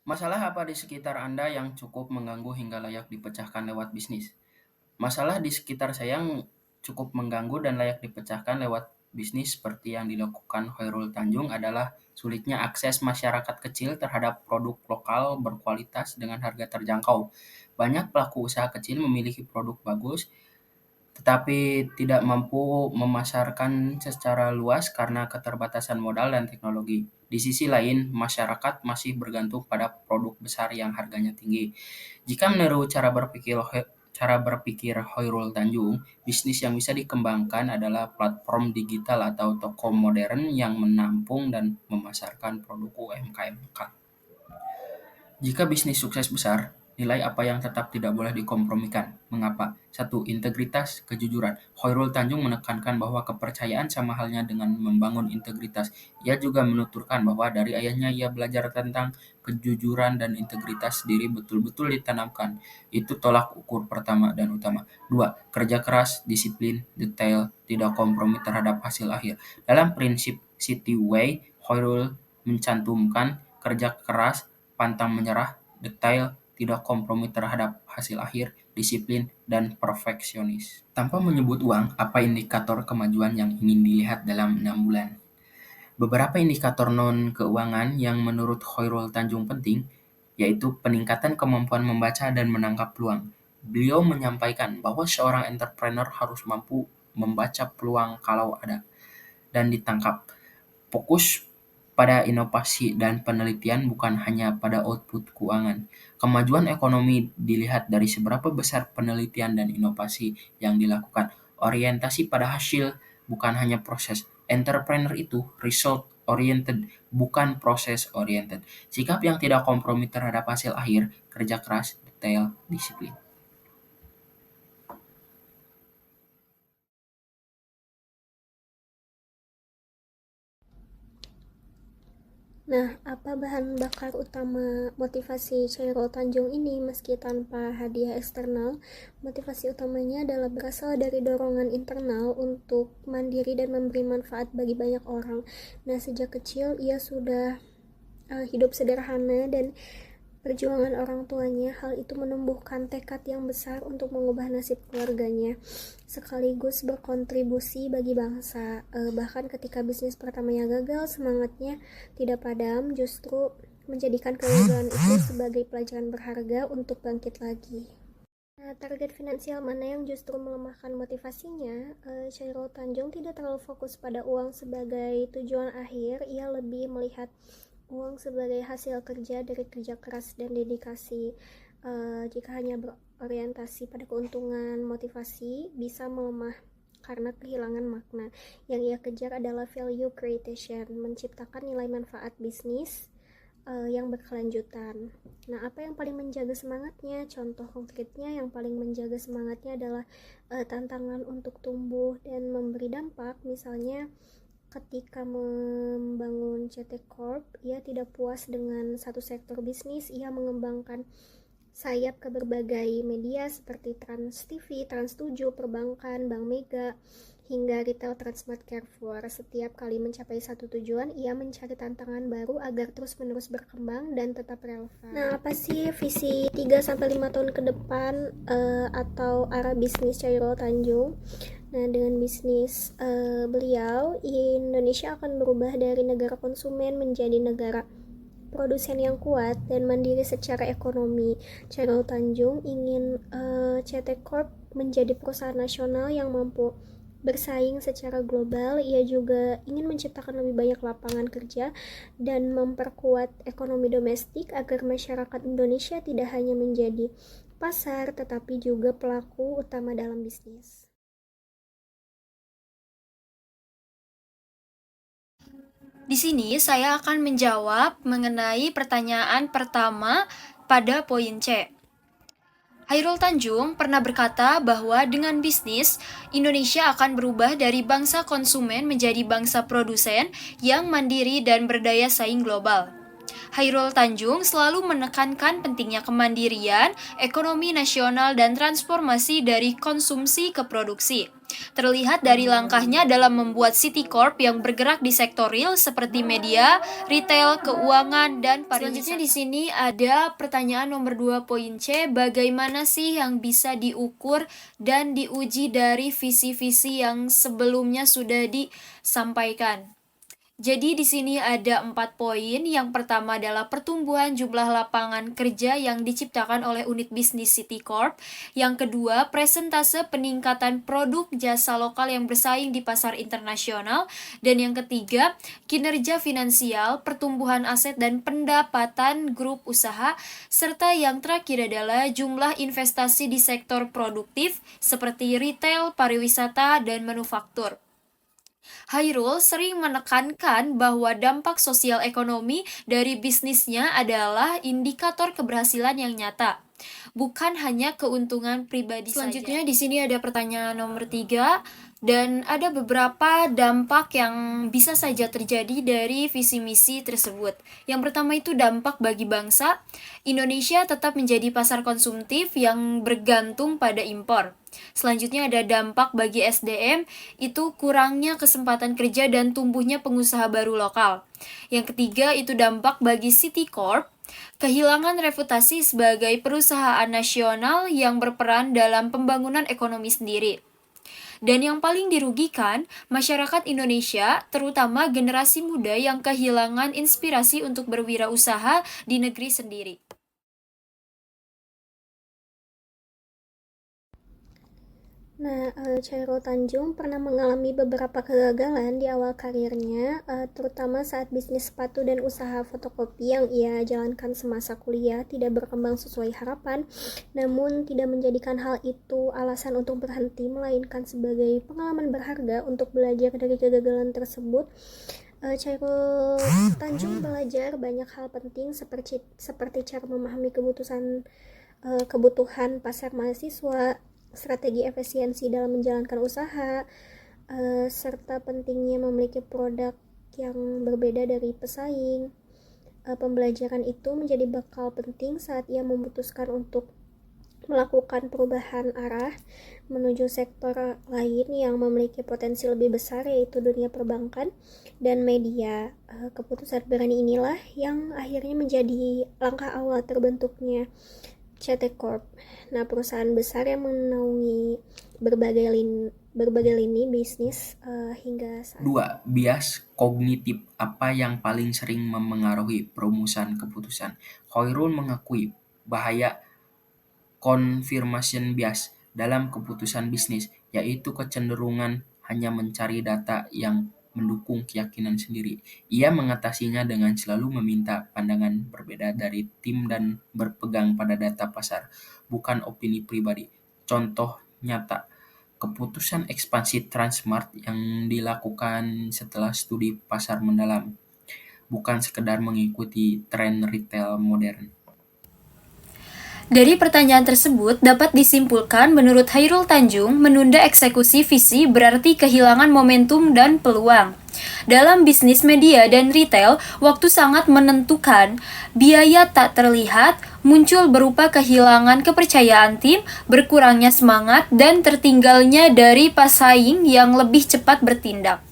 Masalah apa di sekitar Anda yang cukup mengganggu hingga layak dipecahkan lewat bisnis? Masalah di sekitar saya yang cukup mengganggu dan layak dipecahkan lewat bisnis seperti yang dilakukan Khairul Tanjung adalah sulitnya akses masyarakat kecil terhadap produk lokal berkualitas dengan harga terjangkau. Banyak pelaku usaha kecil memiliki produk bagus, tetapi tidak mampu memasarkan secara luas karena keterbatasan modal dan teknologi. Di sisi lain, masyarakat masih bergantung pada produk besar yang harganya tinggi. Jika meniru cara berpikir Khairul Tanjung, bisnis yang bisa dikembangkan adalah platform digital atau toko modern yang menampung dan memasarkan produk UMKM lokal. Jika bisnis sukses besar, nilai apa yang tetap tidak boleh dikompromikan? Mengapa? Satu, integritas, kejujuran. Khairul Tanjung menekankan bahwa kepercayaan sama halnya dengan membangun integritas. Ia juga menuturkan bahwa dari ayahnya ia belajar tentang kejujuran dan integritas diri betul-betul ditanamkan. Itu tolak ukur pertama dan utama. Dua, kerja keras, disiplin, detail, tidak kompromi terhadap hasil akhir. Dalam prinsip City Way, Khairul mencantumkan kerja keras, pantang menyerah, detail, tidak kompromi terhadap hasil akhir, disiplin, dan perfeksionis. Tanpa menyebut uang, apa indikator kemajuan yang ingin dilihat dalam 6 bulan? Beberapa indikator non-keuangan yang menurut Khairul Tanjung penting, yaitu peningkatan kemampuan membaca dan menangkap peluang. Beliau menyampaikan bahwa seorang entrepreneur harus mampu membaca peluang kalau ada dan ditangkap. Fokus pada inovasi dan penelitian bukan hanya pada output keuangan. Kemajuan ekonomi dilihat dari seberapa besar penelitian dan inovasi yang dilakukan. Orientasi pada hasil bukan hanya proses. Entrepreneur itu result oriented, bukan proses oriented. Sikap yang tidak kompromi terhadap hasil akhir, kerja keras, detail, disiplin. Nah, apa bahan bakar utama motivasi Chairul Tanjung ini meski tanpa hadiah eksternal? Motivasi utamanya adalah berasal dari dorongan internal untuk mandiri dan memberi manfaat bagi banyak orang. Nah, sejak kecil ia sudah hidup sederhana dan perjuangan orang tuanya. Hal itu menumbuhkan tekad yang besar untuk mengubah nasib keluarganya sekaligus berkontribusi bagi bangsa. Bahkan ketika bisnis pertamanya gagal, semangatnya tidak padam, justru menjadikan kegagalan itu sebagai pelajaran berharga untuk bangkit lagi. Nah, target finansial mana yang justru melemahkan motivasinya? Chairul Tanjung tidak terlalu fokus pada uang sebagai tujuan akhir. Ia lebih melihat uang sebagai hasil kerja dari kerja keras dan dedikasi. Jika hanya berorientasi pada keuntungan, motivasi bisa melemah karena kehilangan makna. Yang ia kejar adalah value creation, menciptakan nilai manfaat bisnis yang berkelanjutan. Nah, apa yang paling menjaga semangatnya? Contoh konkretnya yang paling menjaga semangatnya adalah tantangan untuk tumbuh dan memberi dampak. Misalnya, ketika membangun CT Corp, ia tidak puas dengan satu sektor bisnis, ia mengembangkan sayap ke berbagai media seperti Trans TV, Trans 7, perbankan, Bank Mega, hingga retail Transmart Carrefour. Setiap kali mencapai satu tujuan, ia mencari tantangan baru agar terus-menerus berkembang dan tetap relevan. Nah, apa sih visi 3-5 tahun ke depan atau arah bisnis Chairul Tanjung? Nah, dengan bisnis beliau, Indonesia akan berubah dari negara konsumen menjadi negara produsen yang kuat dan mandiri secara ekonomi. Chairul Tanjung ingin CT Corp menjadi perusahaan nasional yang mampu bersaing secara global. Ia juga ingin menciptakan lebih banyak lapangan kerja dan memperkuat ekonomi domestik agar masyarakat Indonesia tidak hanya menjadi pasar tetapi juga pelaku utama dalam bisnis. Di sini saya akan menjawab mengenai pertanyaan pertama pada poin C. Hairul Tanjung pernah berkata bahwa dengan bisnis, Indonesia akan berubah dari bangsa konsumen menjadi bangsa produsen yang mandiri dan berdaya saing global. Hairul Tanjung selalu menekankan pentingnya kemandirian, ekonomi nasional, dan transformasi dari konsumsi ke produksi. Terlihat dari langkahnya dalam membuat City Corp yang bergerak di sektor real seperti media, retail, keuangan, dan pariwisata. Selanjutnya di sini ada pertanyaan nomor 2 poin C, bagaimana sih yang bisa diukur dan diuji dari visi-visi yang sebelumnya sudah disampaikan. Jadi di sini ada 4 poin. Yang pertama adalah pertumbuhan jumlah lapangan kerja yang diciptakan oleh unit bisnis City Corp. Yang kedua, presentase peningkatan produk jasa lokal yang bersaing di pasar internasional. Dan yang ketiga, kinerja finansial, pertumbuhan aset dan pendapatan grup usaha. Serta yang terakhir adalah jumlah investasi di sektor produktif seperti retail, pariwisata, dan manufaktur. Hairul sering menekankan bahwa dampak sosial ekonomi dari bisnisnya adalah indikator keberhasilan yang nyata, bukan hanya keuntungan pribadi saja. Selanjutnya di sini ada pertanyaan nomor 3 dan ada beberapa dampak yang bisa saja terjadi dari visi misi tersebut. Yang pertama itu dampak bagi bangsa. Indonesia tetap menjadi pasar konsumtif yang bergantung pada impor. Selanjutnya ada dampak bagi SDM, itu kurangnya kesempatan kerja dan tumbuhnya pengusaha baru lokal. Yang ketiga itu dampak bagi City Corp, kehilangan reputasi sebagai perusahaan nasional yang berperan dalam pembangunan ekonomi sendiri. Dan yang paling dirugikan, masyarakat Indonesia, terutama generasi muda yang kehilangan inspirasi untuk berwirausaha di negeri sendiri. Nah, Chairul Tanjung pernah mengalami beberapa kegagalan di awal karirnya, terutama saat bisnis sepatu dan usaha fotokopi yang ia jalankan semasa kuliah tidak berkembang sesuai harapan, namun tidak menjadikan hal itu alasan untuk berhenti, melainkan sebagai pengalaman berharga untuk belajar dari kegagalan tersebut. Chairul Tanjung belajar banyak hal penting seperti cara memahami kebutuhan pasar mahasiswa, strategi efisiensi dalam menjalankan usaha, serta pentingnya memiliki produk yang berbeda dari pesaing. Pembelajaran itu menjadi bekal penting saat ia memutuskan untuk melakukan perubahan arah menuju sektor lain yang memiliki potensi lebih besar, yaitu dunia perbankan dan media. Keputusan berani inilah yang akhirnya menjadi langkah awal terbentuknya CT Corp. Nah, perusahaan besar yang menaungi berbagai lini bisnis hingga saat. 2. Bias kognitif. Apa yang paling sering memengaruhi perumusan keputusan? Khairul mengakui bahaya confirmation bias dalam keputusan bisnis, yaitu kecenderungan hanya mencari data yang mendukung keyakinan sendiri. Ia mengatasinya dengan selalu meminta pandangan berbeda dari tim dan berpegang pada data pasar, bukan opini pribadi. Contoh nyata, keputusan ekspansi Transmart yang dilakukan setelah studi pasar mendalam, bukan sekedar mengikuti tren retail modern. Dari pertanyaan tersebut dapat disimpulkan menurut Hairul Tanjung, menunda eksekusi visi berarti kehilangan momentum dan peluang. Dalam bisnis media dan retail, waktu sangat menentukan. Biaya tak terlihat muncul berupa kehilangan kepercayaan tim, berkurangnya semangat, dan tertinggalnya dari pesaing yang lebih cepat bertindak.